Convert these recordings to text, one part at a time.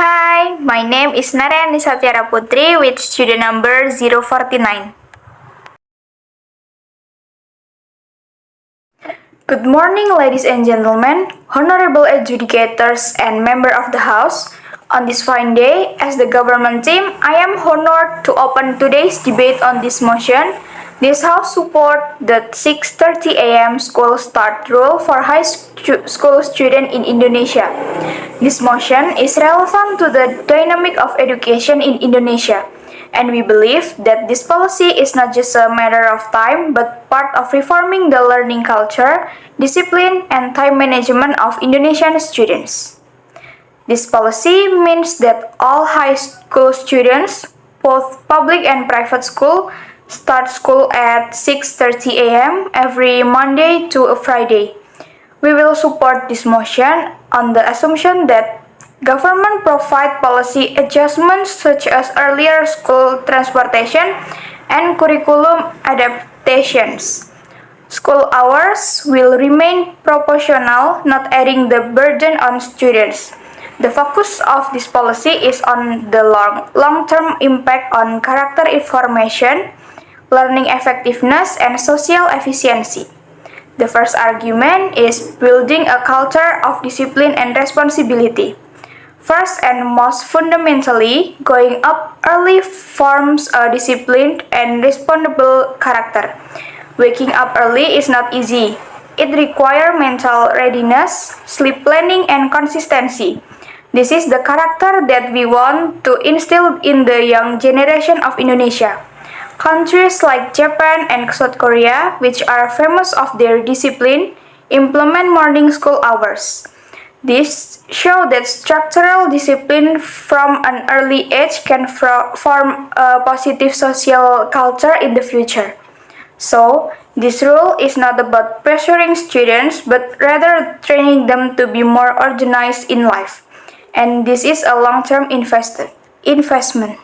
Hi, my name is Narayani Satyara Putri with student number 049. Good morning, ladies and gentlemen, honorable adjudicators and member of the House. On this fine day, as the government team, I am honored to open today's debate on this motion. This House support the 6:30 a.m. school start rule for school students in Indonesia. This motion is relevant to the dynamic of education in Indonesia, and we believe that this policy is not just a matter of time but part of reforming the learning culture, discipline, and time management of Indonesian students. This policy means that all high school students, both public and private school, start school at 6:30 a.m. every Monday to Friday. We will support this motion on the assumption that government provide policy adjustments such as earlier school transportation and curriculum adaptations. School hours will remain proportional, not adding the burden on students. The focus of this policy is on the long-term impact on character formation, learning effectiveness, and social efficiency. The first argument is building a culture of discipline and responsibility. First and most fundamentally, going up early forms a disciplined and responsible character. Waking up early is not easy. It requires mental readiness, sleep planning, and consistency. This is the character that we want to instill in the young generation of Indonesia. Countries like Japan and South Korea, which are famous of their discipline, implement morning school hours. This shows that structural discipline from an early age can form a positive social culture in the future. So, this rule is not about pressuring students, but rather training them to be more organized in life. And this is a long-term investment.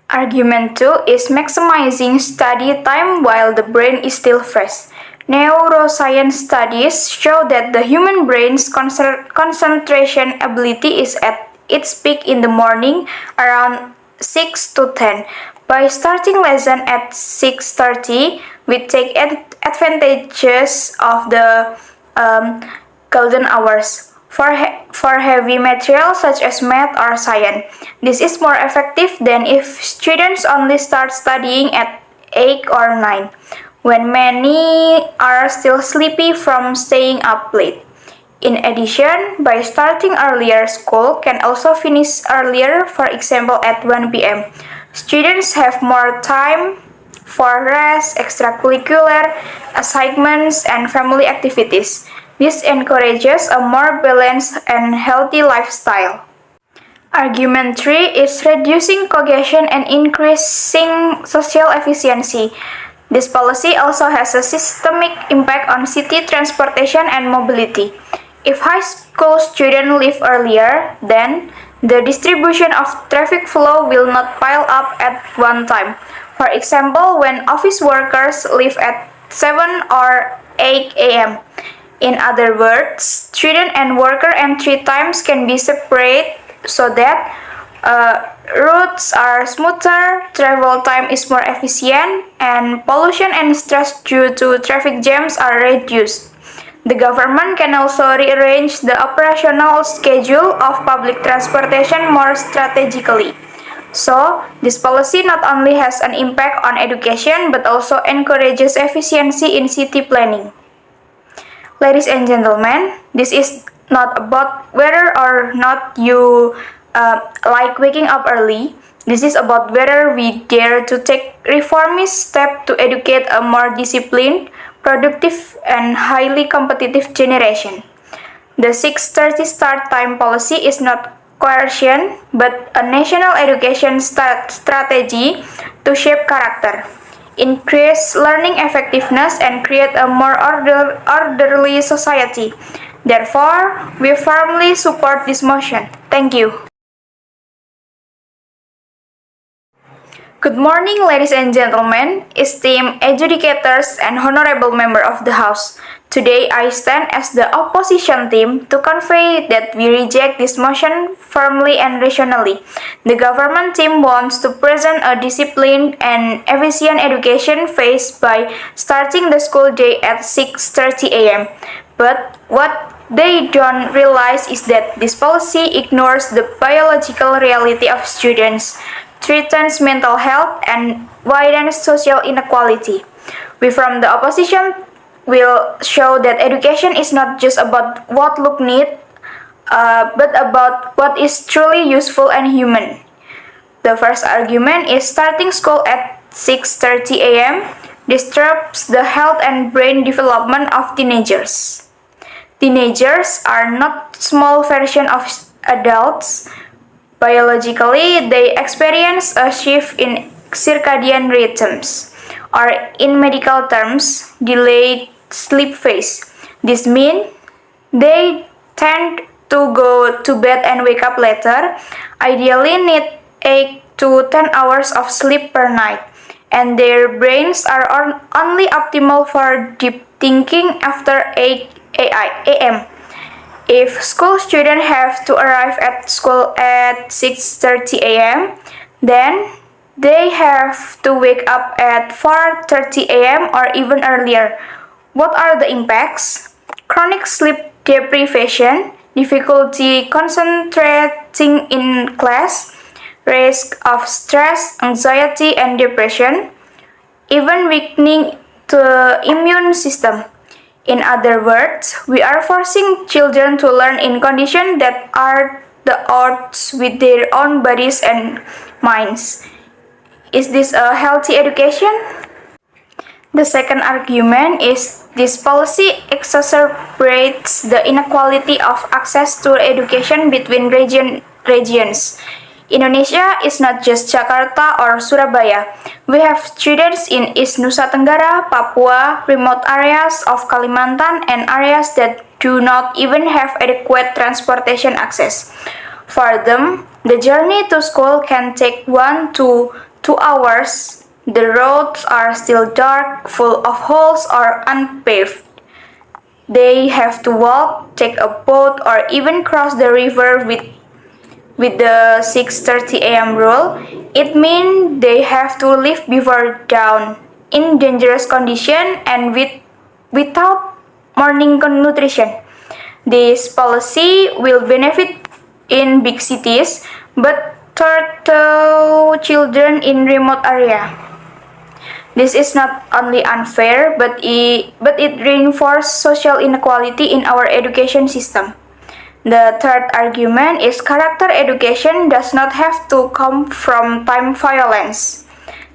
Argument 2 is maximizing study time while the brain is still fresh. Neuroscience studies show that the human brain's concentration ability is at its peak in the morning around 6 to 10. By starting lesson at 6:30, we take advantages of the golden hours. For heavy material such as math or science, this is more effective than if students only start studying at 8 or 9, when many are still sleepy from staying up late. In addition, by starting earlier, school can also finish earlier, for example at 1 p.m. Students have more time for rest, extracurricular assignments, and family activities. This encourages a more balanced and healthy lifestyle. Argument 3 is reducing congestion and increasing social efficiency. This policy also has a systemic impact on city transportation and mobility. If high school students leave earlier, then the distribution of traffic flow will not pile up at one time. For example, when office workers leave at 7 or 8 a.m. In other words, student and worker entry times can be separate so that routes are smoother, travel time is more efficient, and pollution and stress due to traffic jams are reduced. The government can also rearrange the operational schedule of public transportation more strategically. So, this policy not only has an impact on education but also encourages efficiency in city planning. Ladies and gentlemen, this is not about whether or not you like waking up early. This is about whether we dare to take reformist steps to educate a more disciplined, productive, and highly competitive generation. The 6:30 start time policy is not coercion, but a national education strategy to shape character, increase learning effectiveness, and create a more orderly society. Therefore, we firmly support this motion. Thank you. Good morning, ladies and gentlemen, esteemed adjudicators and honorable member of the House. Today, I stand as the opposition team to convey that we reject this motion firmly and rationally. The government team wants to present a disciplined and efficient education phase by starting the school day at 6:30 a.m. But what they don't realize is that this policy ignores the biological reality of students, threatens mental health, and widens social inequality. We from the opposition will show that education is not just about what look neat, but about what is truly useful and human. The first argument is starting school at 6:30 a.m. disturbs the health and brain development of teenagers. Teenagers are not small version of adults. Biologically, they experience a shift in circadian rhythms, or in medical terms, delayed sleep phase. This means they tend to go to bed and wake up later, ideally need 8 to 10 hours of sleep per night, and their brains are only optimal for deep thinking after 8 a.m. If school students have to arrive at school at 6:30 a.m., then they have to wake up at 4:30 a.m. or even earlier. What are the impacts? Chronic sleep deprivation, difficulty concentrating in class, risk of stress, anxiety, and depression, even weakening the immune system. In other words, we are forcing children to learn in conditions that are the odds with their own bodies and minds. Is this a healthy education? The second argument is this policy exacerbates the inequality of access to education between regions. Indonesia is not just Jakarta or Surabaya. We have students in East Nusa Tenggara, Papua, remote areas of Kalimantan, and areas that do not even have adequate transportation access. For them, the journey to school can take 1 to 2 hours. The roads are still dark, full of holes, or unpaved. They have to walk, take a boat, or even cross the river with the 6:30 a.m. rule. It means they have to leave before dawn in dangerous condition and without morning nutrition. This policy will benefit in big cities, but to children in remote area. This is not only unfair, but it reinforces social inequality in our education system. The third argument is character education does not have to come from time violence.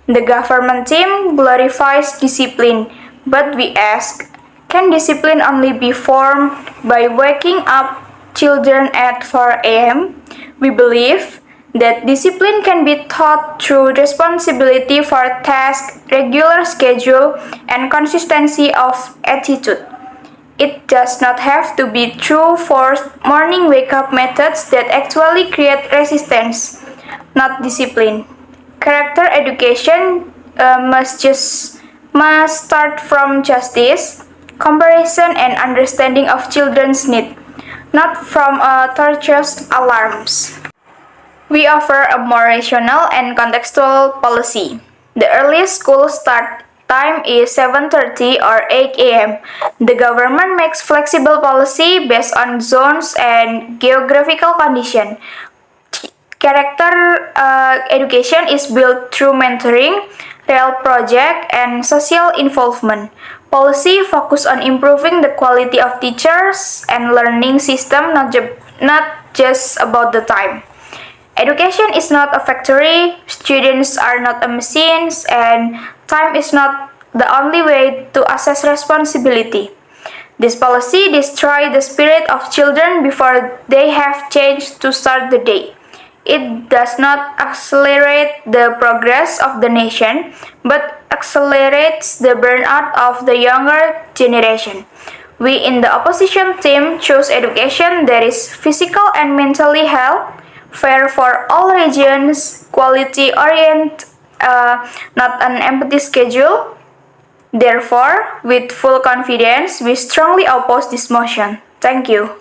The government team glorifies discipline, but we ask, can discipline only be formed by waking up children at 4 a.m.? We believe that discipline can be taught through responsibility for tasks, regular schedule, and consistency of attitude. It does not have to be through forced morning wake-up methods that actually create resistance, not discipline. Character education must start from justice, comparison, and understanding of children's need, not from torturous alarms. We offer a more rational and contextual policy. The earliest school start time is 7:30 or 8 a.m. The government makes flexible policy based on zones and geographical condition. Character education is built through mentoring, real project, and social involvement. Policy focus on improving the quality of teachers and learning system, not just about the time. Education is not a factory, students are not machines, and time is not the only way to assess responsibility. This policy destroys the spirit of children before they have changed to start the day. It does not accelerate the progress of the nation, but accelerates the burnout of the younger generation. We in the opposition team choose education that is physical and mentally healthy, fair for all regions, quality-oriented, not an empty schedule. Therefore, with full confidence, we strongly oppose this motion. Thank you.